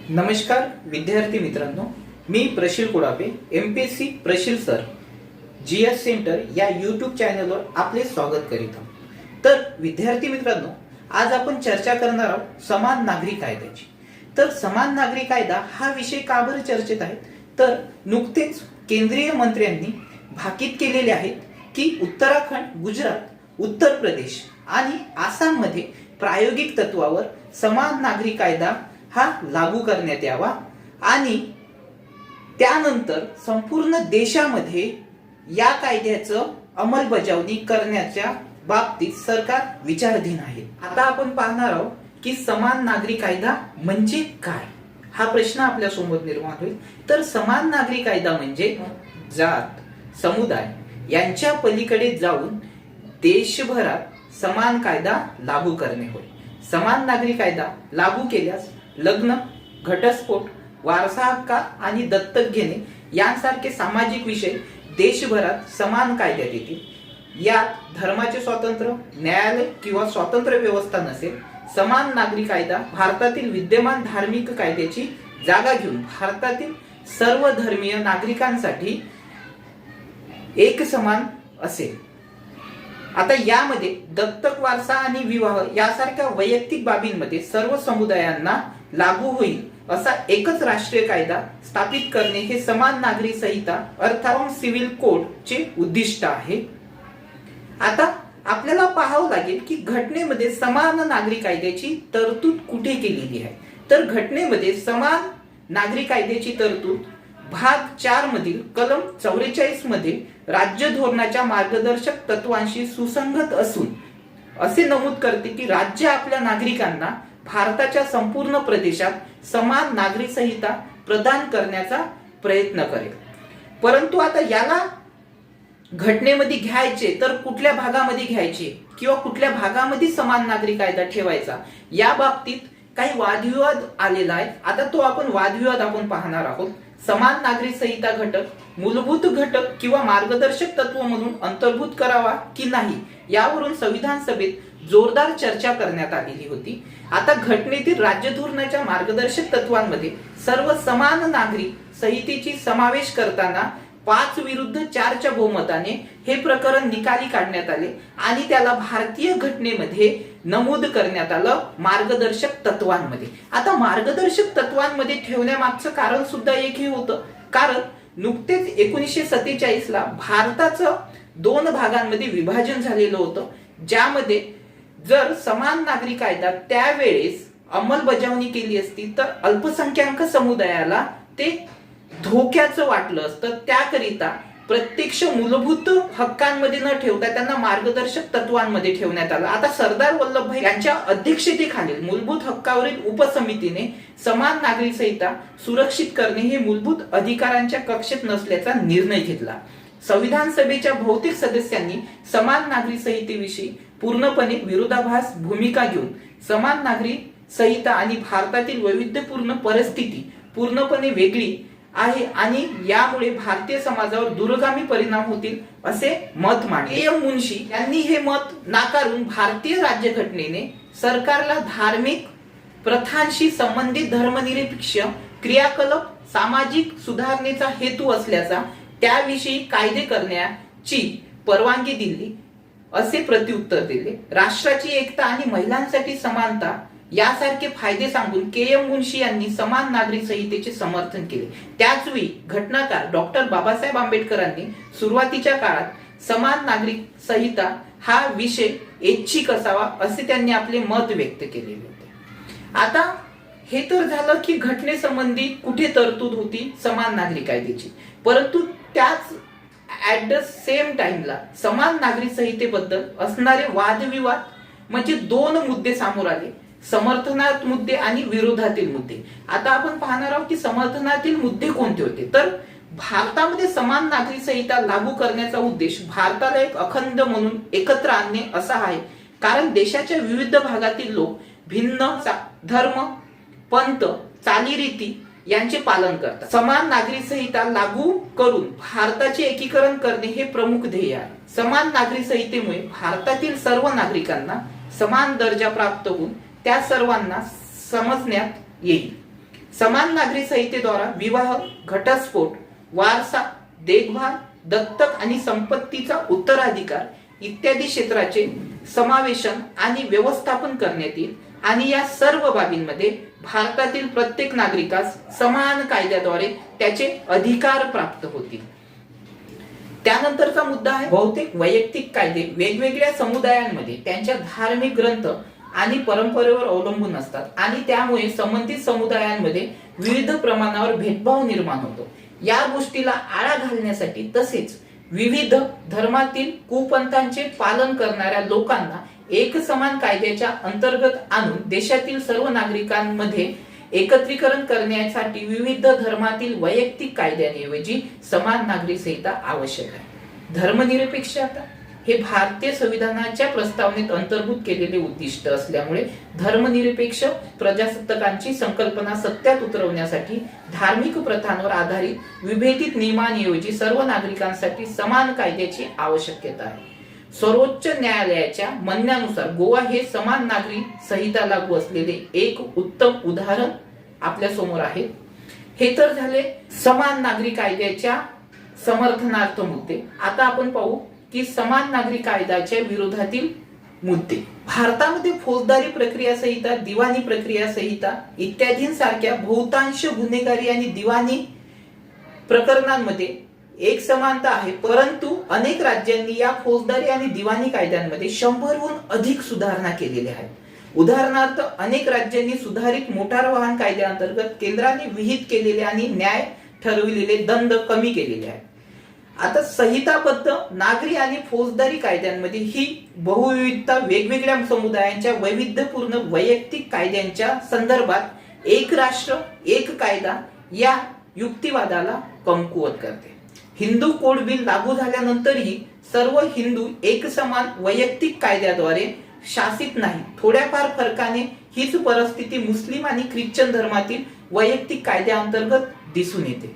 नमस्कार विद्यार्थी मित्रांनो, मी प्रशील Kudape, MPSC प्रशील sir, GS centre या यूट्यूब चॅनलवर आपले स्वागत करीत आहोत। तर विद्यार्थी मित्रांनो, आज आपण चर्चा करणार आहोत समान नागरी कायद्याची। तर समान नागरी कायदा हा विषय का बरं चर्चेत आहे, तर नुकतेच केंद्रीय मंत्र्यांनी भाकीत केलेले आहेत की उत्तराखंड, गुजरात, उत्तर प्रदेश आणि आसाममध्ये प्रायोगिक तत्वावर समान नागरी कायदा हा लागू करण्यात यावा आणि त्यानंतर संपूर्ण देशामध्ये या कायद्याचं अंमलबजावणी करण्याच्या बाबतीत सरकार विचाराधीन आहे। आता आपण पाहणार आहोत की समान नागरी कायदा म्हणजे काय, हा प्रश्न आपल्या समोर निर्माण होईल। तर समान नागरी कायदा म्हणजे जात, समुदाय यांच्या पलीकडे जाऊन देशभरात समान कायदा लागू करणे होय। समान नागरी कायदा लागू केल्यास लग्न, घटस्फोट, वारसा हक्क आणि दत्तक घेणे यांसारखे सामाजिक विषय देशभरात समान कायद्यात येतील। यात धर्माचे स्वातंत्र्य, न्यायालय किंवा स्वतंत्र व्यवस्था नसेल। समान नागरी कायदा भारतातील विद्यमान धार्मिक कायद्याची जागा घेऊन भारतातील सर्व धर्मीय नागरिकांसाठी एक समान असेल। आता यामध्ये दत्तक, वारसा आणि विवाह यासारख्या वैयक्तिक बाबींमध्ये सर्व समुदायांना लागू होईल असा एकच राष्ट्रीय कायदा स्थापित करणे हे समान नागरी संहिता अर्थात सिव्हिल कोड चे उद्दिष्ट आहे। आता आपल्याला पाहावं लागेल की घटनेमध्ये समान नागरी कायद्याची तरतूद कुठे केलेली आहे। तर घटनेमध्ये समान नागरी कायद्याची तरतूद भाग 4 मधील कलम 44 मध्ये राज्य धोरणाच्या मार्गदर्शक तत्वांशी सुसंगत असून असे नमूद करते की राज्य आपल्या नागरिकांना भारताच्या संपूर्ण प्रदेशात समान नागरी संहिता प्रदान करण्याचा प्रयत्न करेल। परंतु आता याला घटनेमध्ये घ्यायचे तर कुठल्या भागामध्ये घ्यायचे किंवा कुठल्या भागामध्ये समान नागरी कायदा ठेवायचा या बाबतीत काही वादविवाद आलेला आहे। आता तो वादविवाद आपण पाहणार आहोत। समान नागरी संहिता घटक मूलभूत घटक किंवा मार्गदर्शक तत्व म्हणून अंतर्भूत करावा की नाही यावरून संविधान सभेत जोरदार चर्चा करण्यात आलेली होती। आता घटनेतील राज्य धोरणाच्या मार्गदर्शक तत्वांमध्ये सर्व समान नागरी संहितेची समावेश करताना 5 विरुद्ध 4 च्या बहुमताने हे प्रकरण निकाली काढण्यात आले आणि त्याला भारतीय घटनेमध्ये नमूद करण्यात आलं मार्गदर्शक तत्वांमध्ये। आता मार्गदर्शक तत्वांमध्ये ठेवण्यामागचं कारण सुद्धा एक हे होतं, कारण नुकतेच 1947 ला भारताचं 2 भागांमध्ये विभाजन झालेलं होतं, ज्यामध्ये जर समान नागरी कायदा त्यावेळेस अंमलबजावणी केली असती तर अल्पसंख्याक समुदायाला ते धोक्याचं वाटलं असतं। त्याकरिता प्रत्यक्ष मूलभूत हक्कांमध्ये न ठेवता त्यांना मार्गदर्शक तत्वांमध्ये ठेवण्यात आलं। आता सरदार वल्लभभाई यांच्या अध्यक्षतेखालील मूलभूत हक्कावरील उपसमितीने समान नागरी संहिता सुरक्षित करणे हे मूलभूत अधिकारांच्या कक्षेत नसल्याचा निर्णय घेतला। संविधान सभेच्या बहुतेक सदस्यांनी समान नागरी संहितेविषयी पूर्णपणे विरोधाभास भूमिका घेऊन समान नागरी संहिता आणि भारतातील वैविध्यपूर्ण परिस्थिती पूर्णपणे वेगळी आहे आणि यामुळे भारतीय समाजावर दूरगामी परिणाम होतील असे मत मांडले। एम मुन्शी यांनी हे मत नाकारून भारतीय राज्यघटनेने सरकारला धार्मिक प्रथांशी संबंधित धर्मनिरपेक्ष क्रियाकलाप सामाजिक सुधारणेचा हेतू असल्याचा त्याविषयी कायदे करण्याची परवानगी दिली असे प्रत्युत्तर दिले। राष्ट्राची एकता आणि महिलांसाठी समानता यासारखे फायदे सांगून के एम मुन्शी यांनी समान नागरी संहितेचे समर्थन केले। त्याचवेळी घटनाकार डॉक्टर बाबासाहेब आंबेडकरांनी सुरुवातीच्या काळात समान नागरी संहिता हा विषय ऐच्छिक असावा असे त्यांनी आपले मत व्यक्त केलेले होते। आता हे तर झालं की घटनेसंबंधी कुठे तरतूद होती समान नागरी कायद्याची, परंतु त्याच ऍट द सेम टाइमला समान नागरी संहितेबद्दल असणारे वादविवाद म्हणजे 2 मुद्दे समोर आले, समर्थनात मुद्दे आणि विरोधातील मुद्दे। आता आपण पाहणार आहोत की समर्थनातील मुद्दे कोणते होते। तर भारतामध्ये समान नागरी संहिता लागू करण्याचा उद्देश भारताला एक अखंड म्हणून एकत्र आणणे असा आहे, कारण देशाच्या विविध भागातील लोक भिन्न धर्म, पंथ, चालीरीती यांचे पालन करतात। समान नागरी संहिता लागू करून भारताचे एकीकरण करणे हे प्रमुख ध्येय आहे। समान नागरी संहितेमुळे भारतातील सर्व नागरिकांना समान दर्जा प्राप्त होऊन त्या सर्वांना समजण्यात येईल। समान नागरी संहितेद्वारा विवाह, घटस्फोट, वारसा, देखभाल, दत्तक आणि संपत्तीचा उत्तराधिकार इत्यादी क्षेत्राचे समावेशन आणि व्यवस्थापन करण्यात येईल आणि या सर्व बाबींमध्ये भारतातील प्रत्येक नागरिकास समान कायद्याद्वारे त्याचे अधिकार प्राप्त होतील. त्यानंतरचा मुद्दा आहे बहुतेक वैयक्तिक कायदे वेगवेगळ्या समुदायांमध्ये त्यांच्या धार्मिक ग्रंथ आणि परंपरेवर अवलंबून असतात आणि त्यामुळे संबंधित समुदायांमध्ये विविध प्रमाणावर भेदभाव निर्माण होतो. या गोष्टीला आळा घालण्यासाठी तसेच विविध धर्मातील कुपंथांचे पालन करणाऱ्या लोकांना एक समान कायद्याच्या अंतर्गत आणून देशातील सर्व नागरिकांमध्ये एकत्रीकरण करण्यासाठी विविध धर्मातील वैयक्तिक कायद्यांऐवजी समान नागरी संहिता आवश्यक आहे. धर्मनिरपेक्षता हे भारतीय संविधानाच्या प्रस्तावनेत अंतर्भूत केलेले उद्दिष्ट असल्यामुळे धर्मनिरपेक्ष प्रजासत्ताकांची संकल्पना सत्यात उतरवण्यासाठी धार्मिक प्रथांवर आधारित विभेदित नियमांऐवजी सर्व नागरिकांसाठी समान कायद्याची आवश्यकता आहे. सर्वोच्च न्यायालयाच्या म्हणण्यानुसार गोवा हे समान नागरी संहिता लागू असलेले एक उत्तम उदाहरण आपल्या समोर आहे. हे तर झाले समान नागरी कायद्याच्या समर्थनार्थ मुद्दे. आता आपण पाहू की समान नागरी कायद्याच्या विरोधातील मुद्दे. भारतामध्ये फौजदारी प्रक्रिया संहिता, दिवाणी प्रक्रिया संहिता इत्यादींसारख्या बहुतांश गुन्हेगारी आणि दिवाणी प्रकरणांमध्ये एक समानता आहे, परंतु अनेक राज्यांनी या फौजदारी आणि दिवाणी कायद्यांमध्ये 100हून अधिक सुधारणा केलेल्या आहेत. उदाहरणार्थ अनेक राज्यांनी सुधारित मोटार वाहन कायद्याअंतर्गत केंद्राने विहित केलेले आणि न्याय ठरविलेले दंड कमी केलेले आहेत. आता संहिताबद्ध नागरी आणि फौजदारी कायद्यांमध्ये ही बहुविविधता वेगवेगळ्या समुदायांच्या वैविध्यपूर्ण वैयक्तिक कायद्यांच्या संदर्भात एक राष्ट्र एक कायदा या युक्तिवादाला कमकुवत करते. हिंदू कोड बिल लागू झाल्यानंतरही सर्व हिंदू एकसमान वैयक्तिक कायद्याद्वारे शासित नाही. थोड्याफार फरकाने हीच परिस्थिती मुस्लिम आणि ख्रिश्चन धर्मातील वैयक्तिक कायद्याअंतर्गत दिसून येते.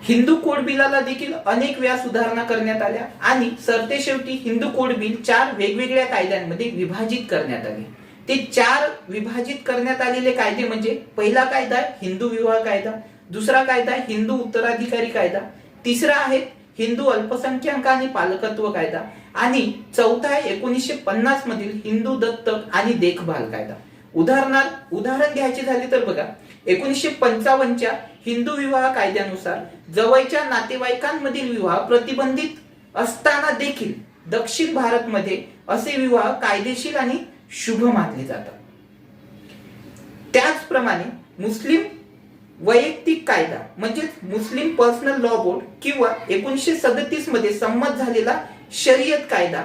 हिंदू कोड बिलाला देखील अनेक वेळा सुधारणा करण्यात आल्या आणि सरतेशेवटी हिंदू कोड बिल 4 वेगवेगळ्या कायद्यांमध्ये विभाजित करण्यात आले. ते 4 विभाजित करण्यात आलेले कायदे म्हणजे पहिला कायदा हिंदू विवाह कायदा, दुसरा कायदा हिंदू उत्तराधिकारी कायदा, तिसरा आहे हिंदू अल्पसंख्याक आणि पालकत्व कायदा आणि चौथा आहे 1950 मधील हिंदू दत्तक आणि देखभाल कायदा. उदाहरण घ्यायचे झाले तर बघा 1955च्या हिंदू विवाह कायद्यानुसार जवळच्या नातेवाईकांमधील विवाह प्रतिबंधित असताना देखील दक्षिण भारतमध्ये असे विवाह कायदेशीर आणि शुभ मानले जातात. त्याचप्रमाणे मुस्लिम वैयक्तिक कायदा म्हणजे मुस्लिम पर्सनल लॉ बोर्ड किंवा 1937 मध्ये संमत झालेला शरीयत कायदा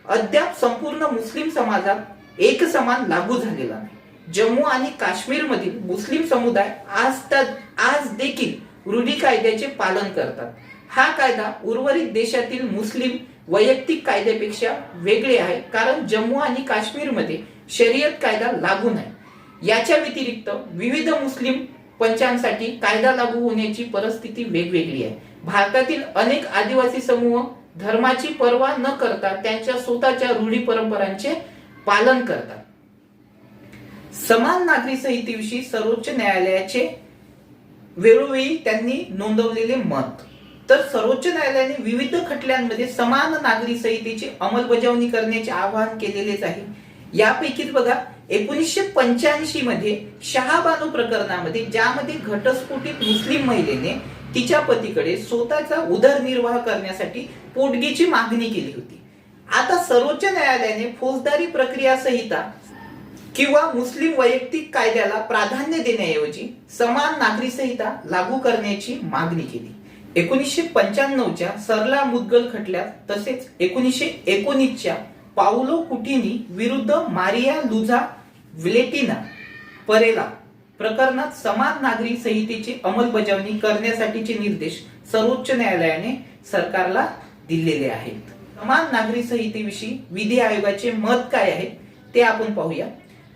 अद्याप संपूर्ण मुस्लिम समाजात एक समान लागू झालेला नाही. जम्मू आणि काश्मीर मधील मुस्लिम समुदाय आज देखील रूढी कायद्याचे पालन करतात. हा कायदा उर्वरित देशातील मुस्लिम वैयक्तिक कायद्यापेक्षा वेगळे आहे कारण जम्मू आणि काश्मीर मध्ये शरीयत कायदा लागू नाही. याच्या व्यतिरिक्त विविध मुस्लिम पंचांसाठी कायदा लागू होण्याची परिस्थिती वेगवेगळी आहे. भारतातील अनेक आदिवासी समूह धर्माची पर्वा न करता त्यांच्या स्वतःच्या रूढी परंपरांचे पालन करतात. समान नागरी संहितेविषयी सर्वोच्च न्यायालयाचे वेळोवेळी त्यांनी नोंदवलेले मत. तर सर्वोच्च न्यायालयाने विविध खटल्यांमध्ये समान नागरी संहितेची अंमलबजावणी करण्याचे आवाहन केलेलेच आहे. यापैकीच बघा 1985 मध्ये शहाबानो प्रकरणामध्ये ज्यामध्ये घटस्फोटित मुस्लिम महिलेने तिच्या पतीकडे स्वतःचा उदरनिर्वाह करण्यासाठी पोटगीची मागणी केली होती. आता सर्वोच्च न्यायालयाने फौजदारी प्रक्रिया संहिता किंवा मुस्लिम वैयक्तिक कायद्याला प्राधान्य देण्याऐवजी समान नागरी संहिता लागू करण्याची मागणी केली. 1995च्या सरला मुद्गल खटल्यात तसेच 1919च्या पाउलो कुटिनी विरुद्ध मारिया लुझा व्लेटिना परेला प्रकरणात समान नागरी संहितेची अंमलबजावणी करण्यासाठीचे निर्देश सर्वोच्च न्यायालयाने सरकारला दिलेले आहेत. समान नागरी संहितेविषयी विधी आयोगाचे मत काय आहे ते आपण पाहूया.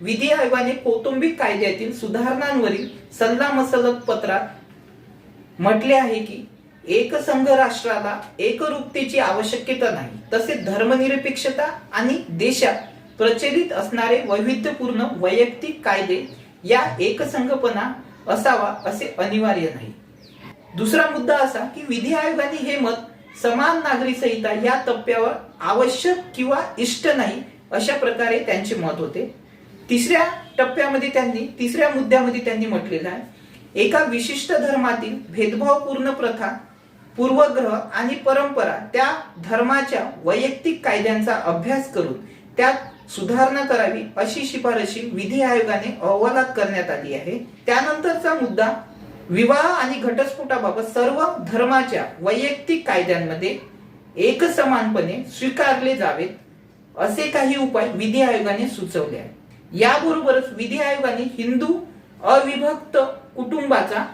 विधी आयोगाने कौटुंबिक कायद्यातील सुधारणांवरील सल्लामसलत पत्रात म्हटले आहे की एकसंघ राष्ट्राला एकरूपतेची आवश्यकता नाही, तसेच धर्मनिरपेक्षता आणि देशात प्रचलित असणारे वैविध्यपूर्ण वैयक्तिक कायदे या एकसंघपणा असावा असे अनिवार्य नाही. दुसरा मुद्दा असा की विधी आयोगाने हे मत समान नागरी संहिता या टप्प्यावर आवश्यक किंवा इष्ट नाही अशा प्रकारे त्यांचे मत होते. तिसऱ्या मुद्द्यामध्ये त्यांनी म्हटलेलं आहे, एका विशिष्ट धर्मातील भेदभावपूर्ण प्रथा, पूर्वग्रह आणि परंपरा त्या धर्माच्या वैयक्तिक कायद्यांचा अभ्यास करून त्यात सुधारणा करावी अशी शिफारशी विधी आयोगाने अहवालात करण्यात आली आहे. त्यानंतरचा मुद्दा, विवाह आणि घटस्फोटाबाबत सर्व धर्माच्या वैयक्तिक कायद्यांमध्ये एकसमानपणे स्वीकारले जावेत असे काही उपाय विधी आयोगाने सुचवले आहेत. याबरोबरच विधी आयोगाने हिंदू अविभक्त कुटुंबाचा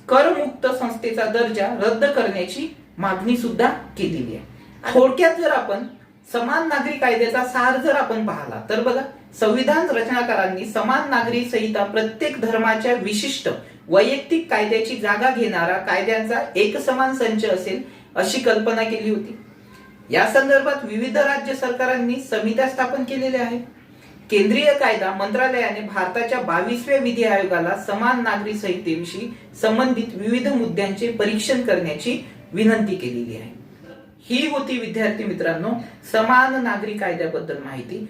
करमुक्त संस्थेचा दर्जा रद्द करण्याची मागणी सुद्धा केलेली आहे. थोडक्यात जर आपण समान नागरी कायद्याचा सार जर आपण पाहिला तर बघा, संविधान रचनाकारांनी समान नागरी संहिता प्रत्येक धर्माच्या विशिष्ट वैयक्तिक कायद्याची जागा घेणारा कायद्यांचा एकसमान संच असेल अशी कल्पना केली होती. या संदर्भात विविध राज्य सरकारांनी समित्या स्थापन केलेल्या आहेत. केंद्रीय कायदा मंत्रालयाने भारताच्या 22व्या विधी आयोगाला समान नागरी संहितेविषयी संबंधित विविध मुद्द्यांचे परीक्षण करण्याची विनंती केलेली आहे. ही होती विद्यार्थी मित्रांनो समान नागरी कायद्याबद्दल माहिती.